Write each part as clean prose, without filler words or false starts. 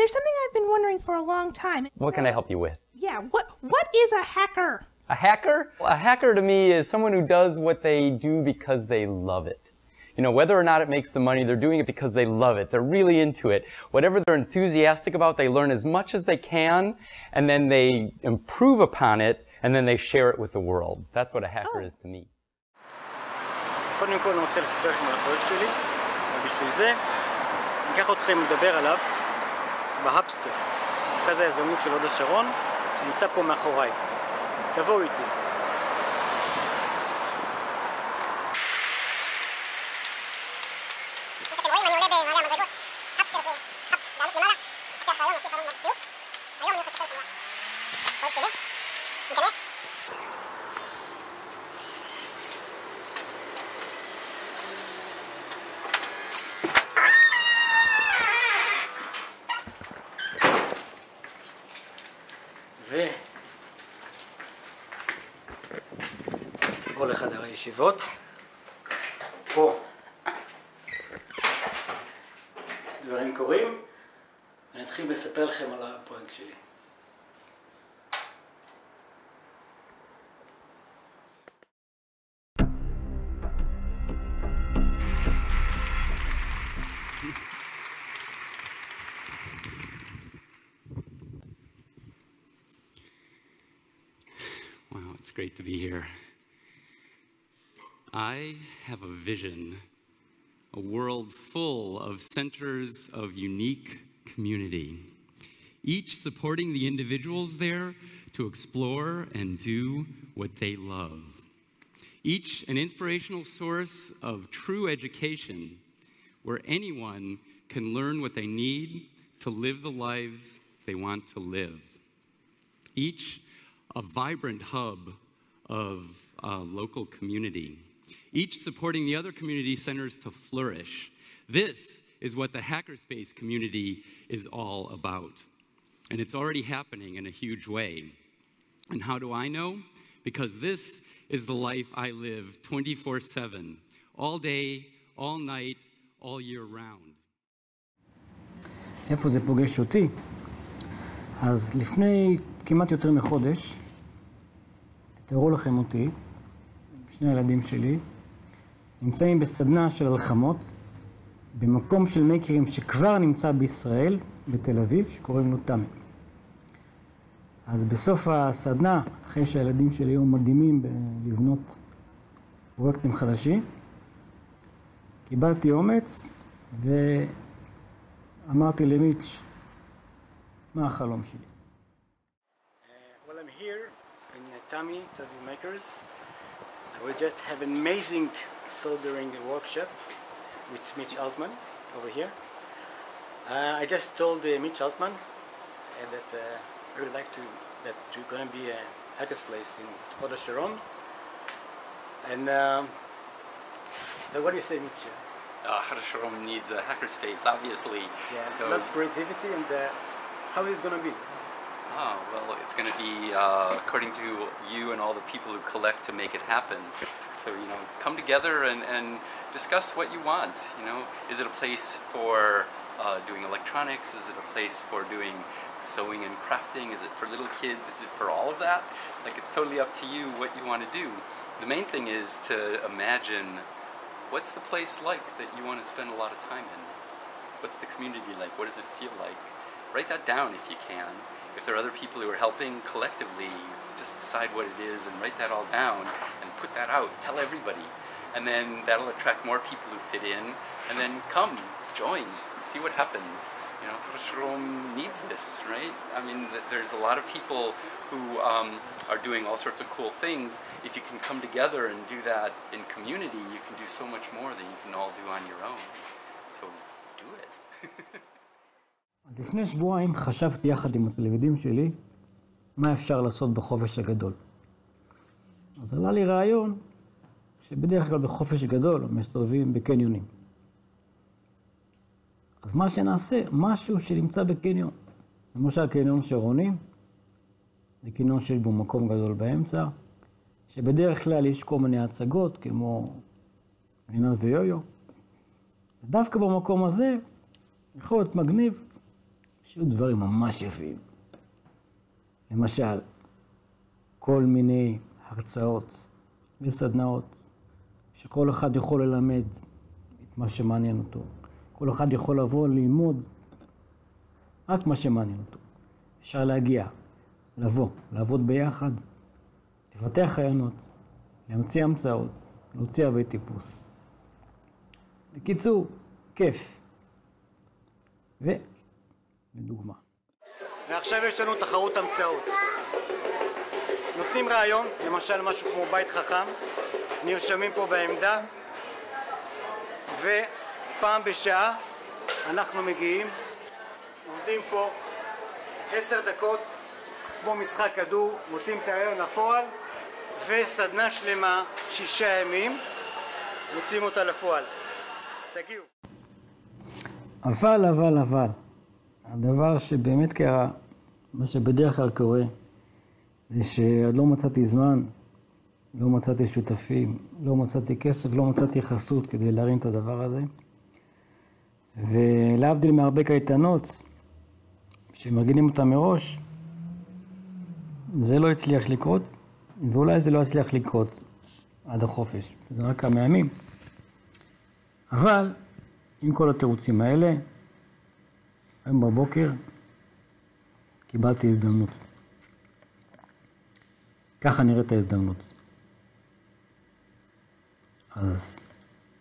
there's something I've been wondering for a long time. What can I help you with? Yeah, what is a hacker? A hacker? A hacker to me is someone who does what they do because they love it. You know, whether or not it makes the money, they're doing it because they love it. They're really into it. Whatever they're enthusiastic about, they learn as much as they can, and then they improve upon it, and then they share it with the world. That's what a hacker is to me. קודם כל אני רוצה לספר לכם על הפרויקט שלי, ובשביל זה אני אקח אתכם לדבר עליו בהאפסטר, מרכז היזמות של הוד השרון, שנמצא פה מאחוריי. תבואו איתי. או לחדר הישיבות. פה דברים קורים. אני אתחיל לספר לכם על הפרויקט שלי. Wow, it's great to be here. I have a vision, a world full of centers of unique community, each supporting the individuals there to explore and do what they love. Each an inspirational source of true education where anyone can learn what they need to live the lives they want to live. Each a vibrant hub of local community, each supporting the other community centers to flourish. This is what the hackerspace community is all about. And it's already happening in a huge way. And how do I know? Because this is the life I live 24/7, all day, all night, all year round. איפה זה פוגש אותי? אז לפני כמעט יותר מחודש, תראו לכם אותי, שני הילדים שלי, נמצאים בסדנה של הלחמות, במקום של מייקרים שכבר נמצא בישראל, בתל אביב, שקוראים לו תמי. אז בסוף הסדנה, אחרי שהילדים שלי היו מדהימים לבנות פרויקטים חדשים, קיבלתי אומץ ואמרתי למיץ' מה החלום שלי. Well, I'm here in Tami, Tattoo Makers. We just have an amazing soldering workshop with Mitch Altman over here. I just told Mitch Altman that I would like that you're going to be a hackers place in Hod HaSharon. And what do you say, Mitch? Hod HaSharon needs a hackerspace, obviously. Yeah, so lots of creativity, and how is it going to be? Oh, well, it's going to be according to you and all the people who collect to make it happen. So, you know, come together and discuss what you want. You know, is it a place for doing electronics? Is it a place for doing sewing and crafting? Is it for little kids? Is it for all of that? Like, it's totally up to you what you want to do. The main thing is to imagine what's the place like that you want to spend a lot of time in? What's the community like? What does it feel like? Write that down if you can. If there are other people who are helping collectively, just decide what it is and write that all down and put that out. Tell everybody. And then that'll attract more people who fit in. And then come, join, see what happens. You know, Larishom needs this, right? I mean, there's a lot of people who are doing all sorts of cool things. If you can come together and do that in community, you can do so much more than you can all do on your own. So do it. לפני שבועיים חשבתי יחד עם התלמידים שלי מה אפשר לעשות בחופש הגדול. אז עלה לי רעיון שבדרך כלל בחופש גדול מסתובבים בקניונים. אז מה שנעשה, משהו שנמצא בקניון. למשל קניון שרונים, זה קניון שיש בו מקום גדול באמצע, שבדרך כלל יש כל מיני הצגות כמו עינת ויויו. ודווקא במקום הזה יכול להיות מגניב שיהיו דברים ממש יפים. למשל, כל מיני הרצאות וסדנאות, שכל אחד יכול ללמד את מה שמעניין אותו. כל אחד יכול לבוא ללמוד רק מה שמעניין אותו. אפשר להגיע, לבוא, לעבוד ביחד, לפתח רעיונות, להמציא המצאות, להוציא אבי טיפוס. בקיצור, כיף. ולדוגמה. ועכשיו יש לנו תחרות המצאות. נותנים רעיון, למשל משהו כמו בית חכם, נרשמים פה בעמדה, ופעם בשעה אנחנו מגיעים, עומדים פה 10 דקות, כמו משחק כדור, מוצאים את הרעיון לפועל, וסדנה שלמה 6 ימים, מוצאים אותה לפועל. תגיעו. אבל, הדבר שבאמת קרה, מה שבדרך כלל קורה, זה שעוד לא מצאתי זמן, לא מצאתי שותפים, לא מצאתי כסף, לא מצאתי חסות כדי להרים את הדבר הזה. ולהבדיל מהרבה קייטנות, שמרגילים אותם מראש, זה לא הצליח לקרות, ואולי זה לא הצליח לקרות עד החופש. זה רק כמה ימים. אבל, עם כל התירוצים האלה, היום בבוקר קיבלתי הזדמנות. ככה נראית ההזדמנות. אז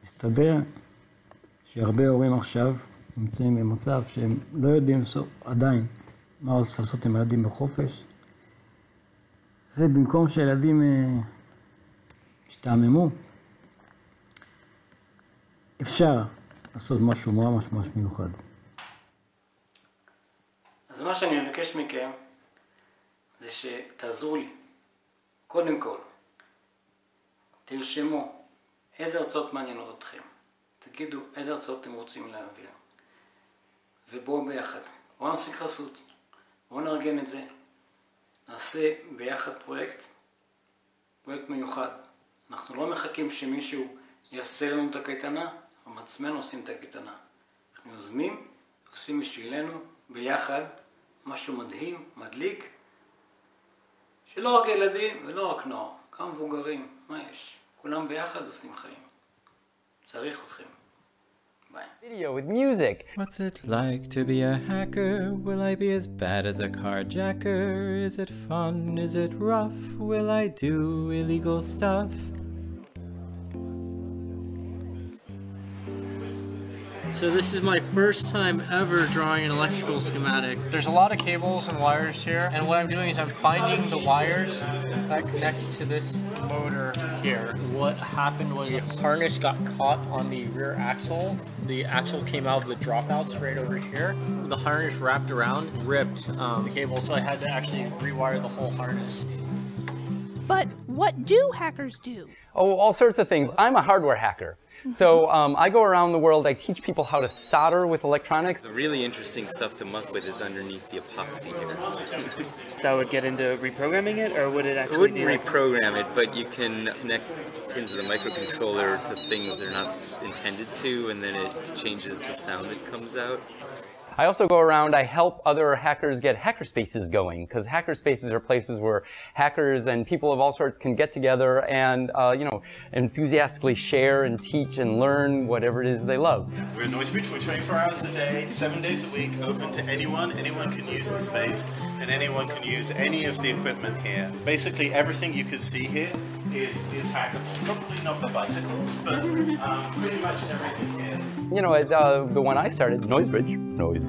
מסתבר שהרבה הורים עכשיו נמצאים במצב שהם לא יודעים עדיין מה לעשות עם ילדים בחופש, ובמקום שילדים ישתעממו, אפשר לעשות משהו ממש מיוחד. אז מה שאני מבקש מכם זה שתעזרו לי. קודם כל, תרשמו איזה הרצאות מעניינות אתכם. תגידו איזה הרצאות אתם רוצים להעביר. ובואו ביחד. בואו נעשה חסות. בואו נארגן את זה. נעשה ביחד פרויקט מיוחד. אנחנו לא מחכים שמישהו יעשה לנו את הקייטנה, אנחנו עצמנו עושים את הקייטנה. אנחנו יוזמים, עושים בשבילנו ביחד משהו מדהים, מדליק, שלא רק ילדים ולא רק נוער, גם מבוגרים, מה יש? כולם ביחד עושים חיים. צריך אתכם. ביי. Video with music. What's it like to be a hacker? Will I be as bad as a carjacker? Is it fun? Is it rough? Will I do illegal stuff? So this is my first time ever drawing an electrical schematic. There's a lot of cables and wires here, and what I'm doing is I'm finding the wires that connect to this motor here. What happened was the harness got caught on the rear axle. The axle came out of the dropouts right over here. The harness wrapped around, ripped the cable, so I had to actually rewire the whole harness. But what do hackers do? Oh, all sorts of things. I'm a hardware hacker. So I go around the world, I teach people how to solder with electronics. The really interesting stuff to muck with is underneath the epoxy here. That would get into reprogramming it, or would it I actually wouldn't reprogram it, but you can connect pins of the microcontroller to things they're not intended to, and then it changes the sound that comes out. I also go around, I help other hackers get hacker spaces going, because hacker spaces are places where hackers and people of all sorts can get together and, enthusiastically share and teach and learn whatever it is they love. We're in Noisebridge, we're 24 hours a day, 7 days a week, open to anyone. Anyone can use the space, and anyone can use any of the equipment here. Basically, everything you can see here is hackable. Probably not the bicycles, but pretty much everything here. The one I started, Noisebridge.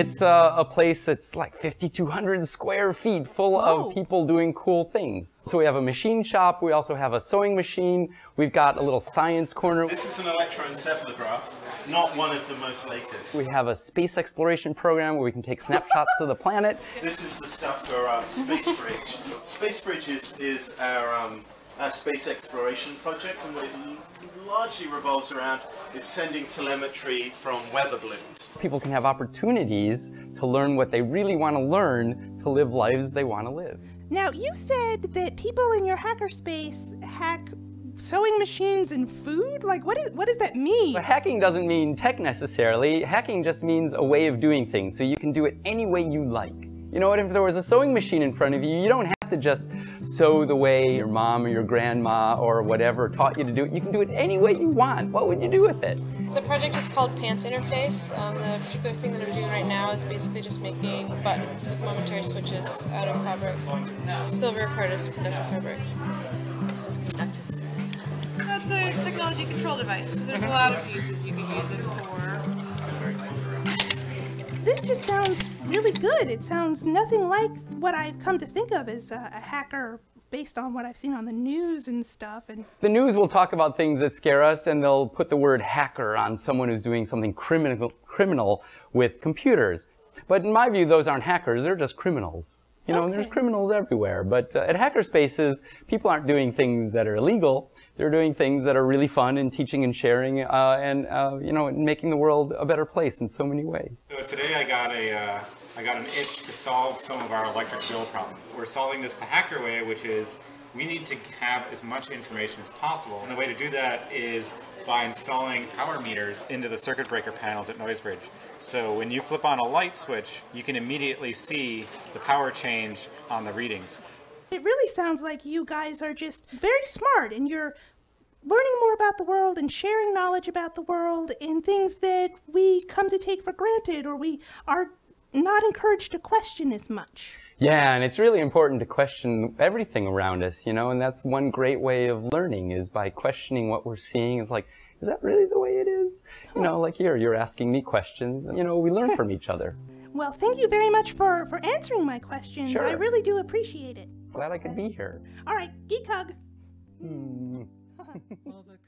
It's a place that's like 5,200 square feet full of people doing cool things. So we have a machine shop, we also have a sewing machine, we've got a little science corner. This is an electroencephalograph, not one of the most latest. We have a space exploration program where we can take snapshots of the planet. This is the stuff for Space Bridge. Space Bridge is our space exploration project, and what it largely revolves around is sending telemetry from weather balloons. People can have opportunities to learn what they really want to learn to live lives they want to live. Now, you said that people in your hackerspace hack sewing machines and food? Like, what does that mean? But hacking doesn't mean tech necessarily. Hacking just means a way of doing things, so you can do it any way you like. You know what, if there was a sewing machine in front of you, you don't have to just sew the way your mom or your grandma or whatever taught you to do it. You can do it any way you want. What would you do with it? The project is called Pants Interface. The particular thing that I'm doing right now is basically just making buttons, like momentary switches out of fabric. Silver part is conductive fabric. This is conductive. That's a technology control device, so there's a lot of uses you can use it for. This just sounds really good. It sounds nothing like what I've come to think of as a hacker based on what I've seen on the news and stuff. And the news will talk about things that scare us, and they'll put the word hacker on someone who's doing something criminal with computers. But in my view, those aren't hackers, they're just criminals. You know, there's criminals everywhere. But at hackerspaces, people aren't doing things that are illegal. They're doing things that are really fun and teaching and sharing and you know, making the world a better place in so many ways. So today I got an itch to solve some of our electric bill problems. We're solving this the hacker way, which is we need to have as much information as possible. And the way to do that is by installing power meters into the circuit breaker panels at Noisebridge. So when you flip on a light switch, you can immediately see the power change on the readings. it really sounds like you guys are just very smart and you're learning more about the world and sharing knowledge about the world and things that we come to take for granted or we are not encouraged to question as much. Yeah, and it's really important to question everything around us, you know, and that's one great way of learning is by questioning what we're seeing. Is like, is that really the way it is? You know, like you're asking me questions, and, you know, we learn from each other. Well, thank you very much for answering my questions. Sure. I really do appreciate it. Glad I could be here. All right, geek hug. Well, the